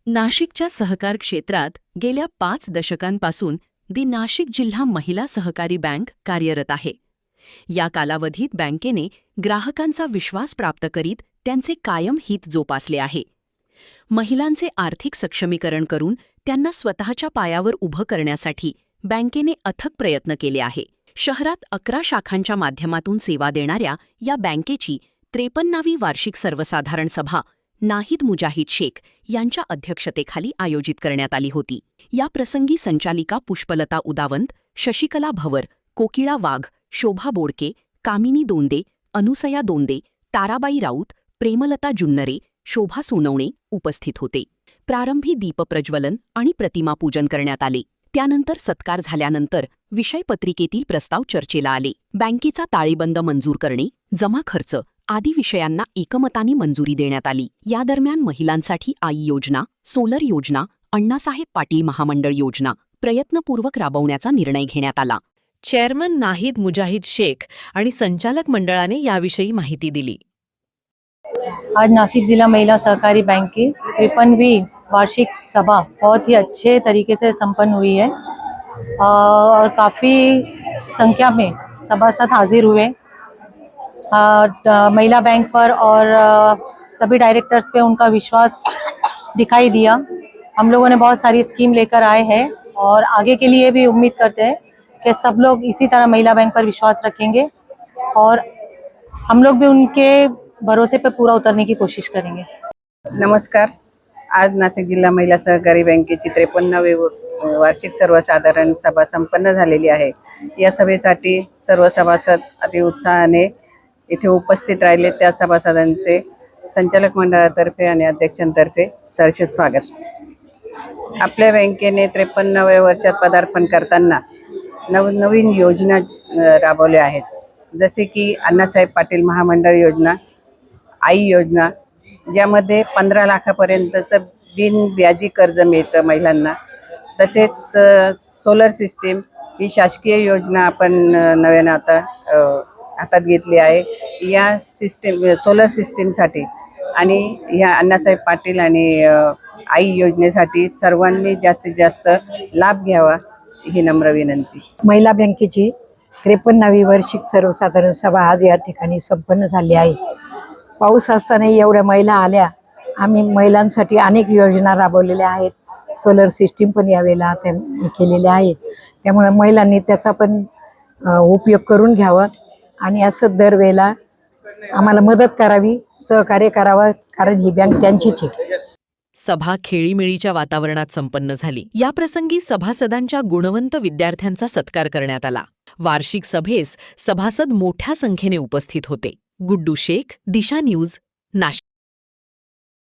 नाशिकच्या सहकार क्षेत्रात गेल्या 5 दशकांपासून दि नाशिक जिल्हा महिला सहकारी बँक कार्यरत आहे. या कालावधीत बँकेने ग्राहकांचा विश्वास प्राप्त करीत त्यांचे कायम हित जोपासले आहे. महिलांचे आर्थिक सक्षमीकरण करून त्यांना स्वतःच्या पायावर उभं करण्यासाठी बँकेने अथक प्रयत्न केले आहे. शहरात 11 शाखांच्या माध्यमातून सेवा देणाऱ्या या बँकेची 53वी वार्षिक सर्वसाधारण सभा नाहिद मुजाहिद शेख यांच्या अध्यक्षतेखाली आयोजित करण्यात आली होती. या प्रसंगी संचालिका पुष्पलता उदावंत, शशिकला भवर, कोकिळा वाघ, शोभा बोडके, कामिनी दोंदे, अनुसया दोंदे, ताराबाई राऊत, प्रेमलता जुन्नरे, शोभा सोनवणे उपस्थित होते. प्रारंभी दीपप्रज्वलन आणि प्रतिमापूजन करण्यात आले. त्यानंतर सत्कार झाल्यानंतर विषयपत्रिकेतील प्रस्ताव चर्चेला आले. बँकेचा ताळेबंद मंजूर करणे, जमा खर्च आदी विषयांना एकमताने मंजुरी देण्यात आली. या दरम्यान महिलांसाठी आई योजना, सोलर योजना, अण्णासाहेब पाटील महामंडळ योजना प्रयत्नपूर्वक राबवण्याचा निर्णय घेण्यात आला. चेअरमन नाहिद मुजाहिद शेख आणि संचालक मंडळाने याविषयी माहिती दिली. आज नासिक जिला महिला सहकारी बैंक की 53वीं वार्षिक सभा बहुत ही अच्छे तरीके से संपन्न हुई है और काफ़ी संख्या में सभासद हाजिर हुए. महिला बैंक पर और सभी डायरेक्टर्स पे उनका विश्वास दिखाई दिया. हम लोगों ने बहुत सारी स्कीम लेकर आए हैं और आगे के लिए भी उम्मीद करते हैं कि सब लोग इसी तरह महिला बैंक पर विश्वास रखेंगे और हम लोग भी उनके भरोसे पे पूरा उतरने की कोशिश करेंगे. नमस्कार. आज नाशिक जिल्हा महिला सहकारी बँकेची 53वी वार्षिक सर्वसाधारण सभा संपन्न झालेली आहे. या सभेसाठी सर्व सभासद अति उत्साहाने इथे उपस्थित राहिले. त्या सभासदांचे संचालक मंडळातर्फे आणि अध्यक्षांतर्फे सहर्ष स्वागत. आपल्या बँकेने 53व्या वर्षात पदार्पण करताना नवनवीन योजना राबवल्या आहेत. जसे की अण्णासाहेब पाटील महामंडळ योजना, आई योजना, ज्यामध्ये 15 लाखापर्यंतचं बिनव्याजी कर्ज मिळतं महिलांना. तसेच सोलर सिस्टीम ही शासकीय योजना आपण नव्यानं आता हातात घेतली आहे. या सोलर सिस्टीमसाठी आणि ह्या अण्णासाहेब पाटील आणि आई योजनेसाठी सर्वांनी जास्तीत जास्त लाभ घ्यावा ही नम्र विनंती. महिला बँकेची 53वी वार्षिक सर्वसाधारण सभा आज या ठिकाणी संपन्न झाली आहे. पाऊस असताना एवढ्या महिला आल्या. आम्ही महिलांसाठी अनेक योजना राबवलेल्या आहेत. सोलर सिस्टीम पण यावेळेला त्यांनी केलेल्या आहे. त्यामुळे महिलांनी त्याचा पण उपयोग करून घ्यावा आणि असं दरवेळेला आम्हाला मदत करावी, सहकार्य करावं, कारण ही बँक त्यांचीच आहे. सभा खेळीमेळीच्या वातावरणात संपन्न झाली. या प्रसंगी सभासदांच्या गुणवंत विद्यार्थ्यांचा सत्कार करण्यात आला. वार्षिक सभेस सभासद मोठ्या संख्येने उपस्थित होते. गुड्डू शेख, दिशा न्यूज, नाशिक.